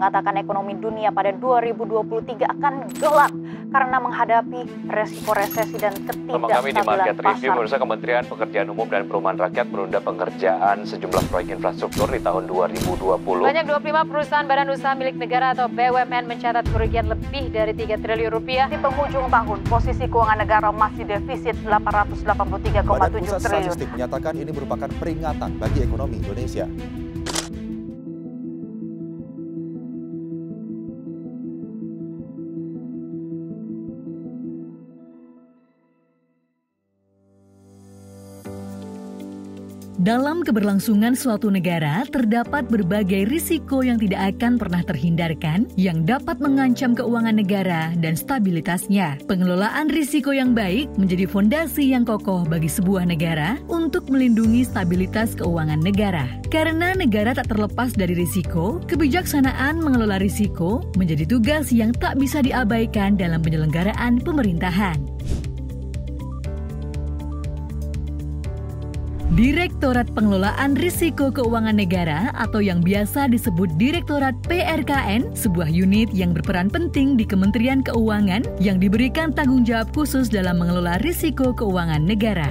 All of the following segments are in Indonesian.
mengatakan ekonomi dunia pada 2023 akan gelap karena menghadapi resiko resesi dan Kami di ketidakstabilan Market Review, pasar. pemirsa, Kementerian Pekerjaan Umum dan Perumahan Rakyat menunda pengerjaan sejumlah proyek infrastruktur di tahun 2020. Banyak 25 perusahaan badan usaha milik negara atau BUMN mencatat kerugian lebih dari 3 triliun rupiah. Di penghujung tahun, posisi keuangan negara masih defisit 883,7 Badan Pusat triliun. Statistik menyatakan ini merupakan peringatan bagi ekonomi Indonesia. Dalam keberlangsungan suatu negara, terdapat berbagai risiko yang tidak akan pernah terhindarkan yang dapat mengancam keuangan negara dan stabilitasnya. Pengelolaan risiko yang baik menjadi fondasi yang kokoh bagi sebuah negara untuk melindungi stabilitas keuangan negara. Karena negara tak terlepas dari risiko, kebijaksanaan mengelola risiko menjadi tugas yang tak bisa diabaikan dalam penyelenggaraan pemerintahan. Direktorat Pengelolaan Risiko Keuangan Negara atau yang biasa disebut Direktorat PRKN, sebuah unit yang berperan penting di Kementerian Keuangan yang diberikan tanggung jawab khusus dalam mengelola risiko keuangan negara.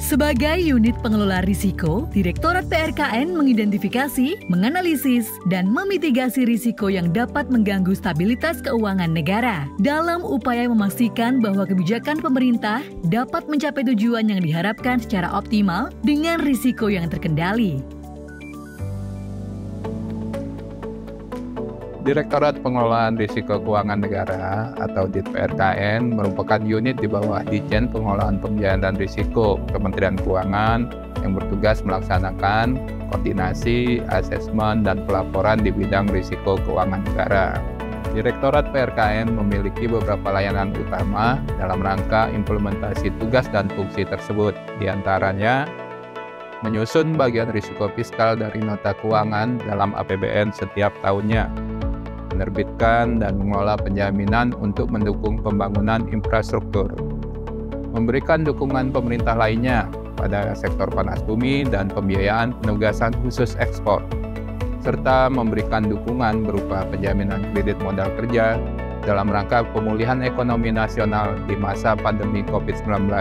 Sebagai unit pengelola risiko, Direktorat PRKN mengidentifikasi, menganalisis, dan memitigasi risiko yang dapat mengganggu stabilitas keuangan negara dalam upaya memastikan bahwa kebijakan pemerintah dapat mencapai tujuan yang diharapkan secara optimal dengan risiko yang terkendali. Direktorat Pengelolaan Risiko Keuangan Negara atau DPRKN merupakan unit di bawah Ditjen Pengelolaan Pembiayaan dan Risiko Kementerian Keuangan yang bertugas melaksanakan koordinasi, asesmen, dan pelaporan di bidang risiko keuangan negara. Direktorat PRKN memiliki beberapa layanan utama dalam rangka implementasi tugas dan fungsi tersebut, di antaranya menyusun bagian risiko fiskal dari nota keuangan dalam APBN setiap tahunnya, menerbitkan dan mengelola penjaminan untuk mendukung pembangunan infrastruktur, memberikan dukungan pemerintah lainnya pada sektor panas bumi dan pembiayaan penugasan khusus ekspor, serta memberikan dukungan berupa penjaminan kredit modal kerja dalam rangka pemulihan ekonomi nasional di masa pandemi COVID-19.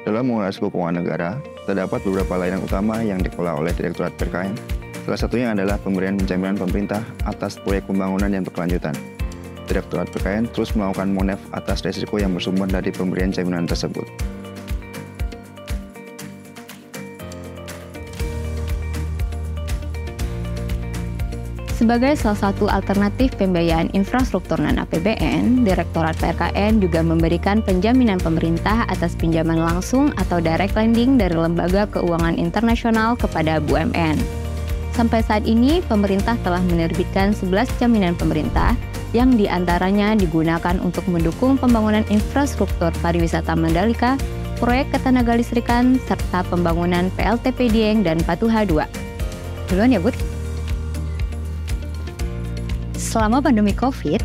Dalam mengelola risiko keuangan negara, terdapat beberapa layanan utama yang dikelola oleh Direktorat PRKN. Salah satunya adalah pemberian penjaminan pemerintah atas proyek pembangunan yang berkelanjutan. Direktorat PRKN terus melakukan monef atas risiko yang bersumber dari pemberian jaminan tersebut. Sebagai salah satu alternatif pembiayaan infrastruktur non-APBN, Direktorat PRKN juga memberikan penjaminan pemerintah atas pinjaman langsung atau direct lending dari lembaga keuangan internasional kepada BUMN. Sampai saat ini, pemerintah telah menerbitkan 11 jaminan pemerintah yang diantaranya digunakan untuk mendukung pembangunan infrastruktur pariwisata Mandalika, proyek ketenagalistrikan, serta pembangunan PLTP Dieng dan Patuha II. Duluan ya, Bud. Selama pandemi COVID,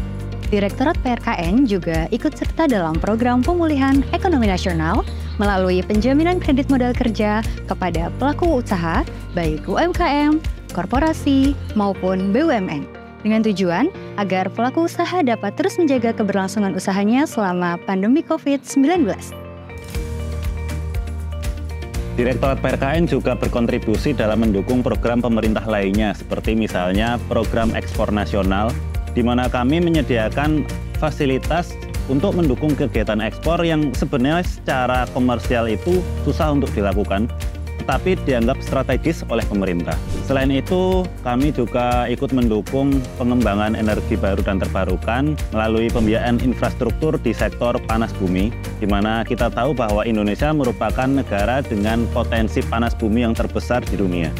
Direktorat PRKN juga ikut serta dalam program pemulihan ekonomi nasional melalui penjaminan kredit modal kerja kepada pelaku usaha, baik UMKM, korporasi, maupun BUMN, dengan tujuan agar pelaku usaha dapat terus menjaga keberlangsungan usahanya selama pandemi COVID-19. Direktorat PRKN juga berkontribusi dalam mendukung program pemerintah lainnya, seperti misalnya program ekspor nasional, di mana kami menyediakan fasilitas untuk mendukung kegiatan ekspor yang sebenarnya secara komersial itu susah untuk dilakukan, tetapi dianggap strategis oleh pemerintah. Selain itu, kami juga ikut mendukung pengembangan energi baru dan terbarukan melalui pembiayaan infrastruktur di sektor panas bumi, di mana kita tahu bahwa Indonesia merupakan negara dengan potensi panas bumi yang terbesar di dunia.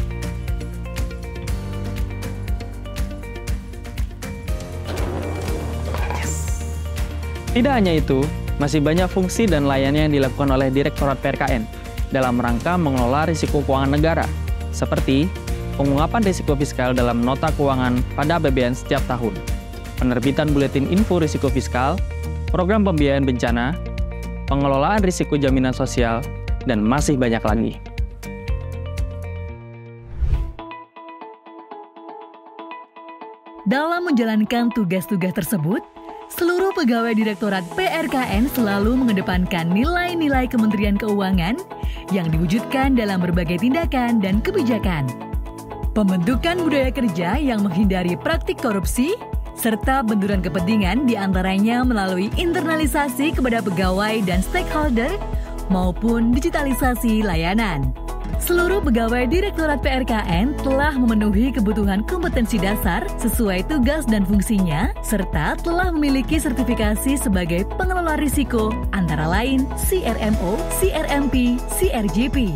Tidak hanya itu, masih banyak fungsi dan layanan yang dilakukan oleh Direktorat PRKN dalam rangka mengelola risiko keuangan negara, seperti pengungkapan risiko fiskal dalam nota keuangan pada APBN setiap tahun, penerbitan buletin info risiko fiskal, program pembiayaan bencana, pengelolaan risiko jaminan sosial, dan masih banyak lagi. Dalam menjalankan tugas-tugas tersebut, seluruh pegawai Direktorat PRKN selalu mengedepankan nilai-nilai Kementerian Keuangan yang diwujudkan dalam berbagai tindakan dan kebijakan. Pembentukan budaya kerja yang menghindari praktik korupsi, serta benturan kepentingan diantaranya melalui internalisasi kepada pegawai dan stakeholder maupun digitalisasi layanan. Seluruh pegawai Direktorat PRKN telah memenuhi kebutuhan kompetensi dasar sesuai tugas dan fungsinya, serta telah memiliki sertifikasi sebagai pengelola risiko, antara lain CRMO, CRMP, CRJP.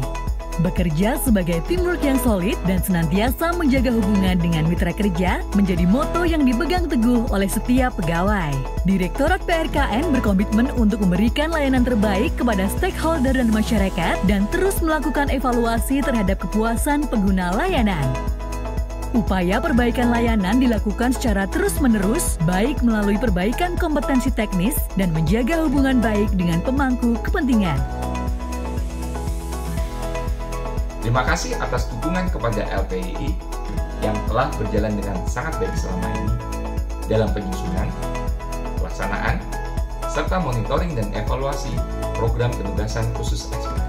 Bekerja sebagai teamwork yang solid dan senantiasa menjaga hubungan dengan mitra kerja menjadi moto yang dipegang teguh oleh setiap pegawai. Direktorat PRKN berkomitmen untuk memberikan layanan terbaik kepada stakeholder dan masyarakat dan terus melakukan evaluasi terhadap kepuasan pengguna layanan. Upaya perbaikan layanan dilakukan secara terus-menerus, baik melalui perbaikan kompetensi teknis dan menjaga hubungan baik dengan pemangku kepentingan. Terima kasih atas dukungan kepada LPII yang telah berjalan dengan sangat baik selama ini dalam penyusunan, pelaksanaan, serta monitoring dan evaluasi program penugasan khusus ekspor.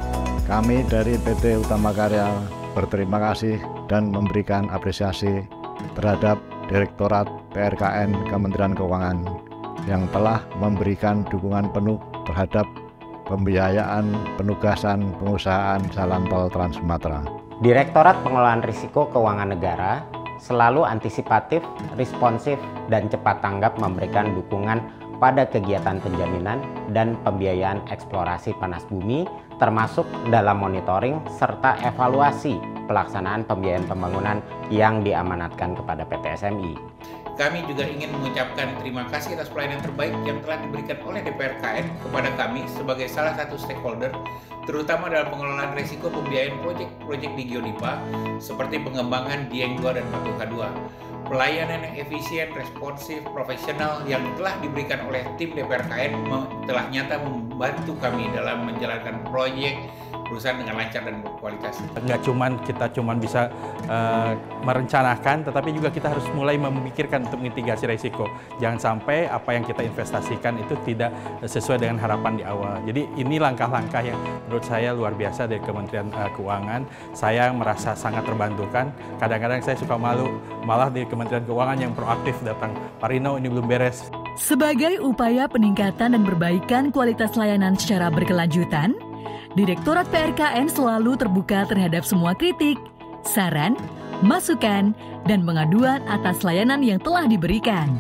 Kami dari PT Utama Karya berterima kasih dan memberikan apresiasi terhadap Direktorat PRKN Kementerian Keuangan yang telah memberikan dukungan penuh terhadap pembiayaan penugasan pengusahaan Jalan Tol Trans Sumatera. Direktorat Pengelolaan Risiko Keuangan Negara selalu antisipatif, responsif, dan cepat tanggap memberikan dukungan pada kegiatan penjaminan dan pembiayaan eksplorasi panas bumi, termasuk dalam monitoring serta evaluasi pelaksanaan pembiayaan pembangunan yang diamanatkan kepada PT SMI. Kami juga ingin mengucapkan terima kasih atas pelayanan terbaik yang telah diberikan oleh DPRKN kepada kami sebagai salah satu stakeholder, terutama dalam pengelolaan risiko pembiayaan proyek-proyek di Geodipa seperti pengembangan Dieng 2 dan Patuha 2. Pelayanan yang efisien, responsif, profesional yang telah diberikan oleh tim DPRKN telah nyata membantu kami dalam menjalankan proyek perusahaan dengan lancar dan berkualitas. Kita cuman bisa merencanakan, tetapi juga kita harus mulai memikirkan untuk mitigasi risiko. Jangan sampai apa yang kita investasikan itu tidak sesuai dengan harapan di awal. Jadi ini langkah-langkah yang menurut saya luar biasa dari Kementerian Keuangan. Saya merasa sangat terbantukan. Kadang-kadang saya suka malu, malah di Kementerian Keuangan yang proaktif datang, Pak Rino ini belum beres. Sebagai upaya peningkatan dan perbaikan kualitas layanan secara berkelanjutan, Direktorat PRKN selalu terbuka terhadap semua kritik, saran, masukan, dan pengaduan atas layanan yang telah diberikan.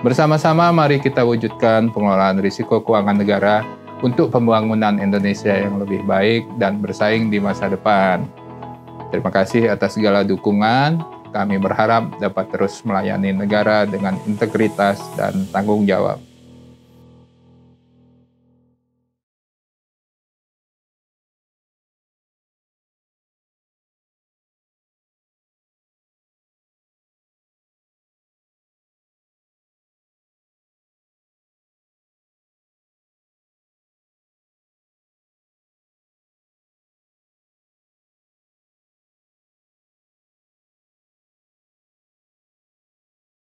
Bersama-sama mari kita wujudkan pengelolaan risiko keuangan negara untuk pembangunan Indonesia yang lebih baik dan bersaing di masa depan. Terima kasih atas segala dukungan. Kami berharap dapat terus melayani negara dengan integritas dan tanggung jawab.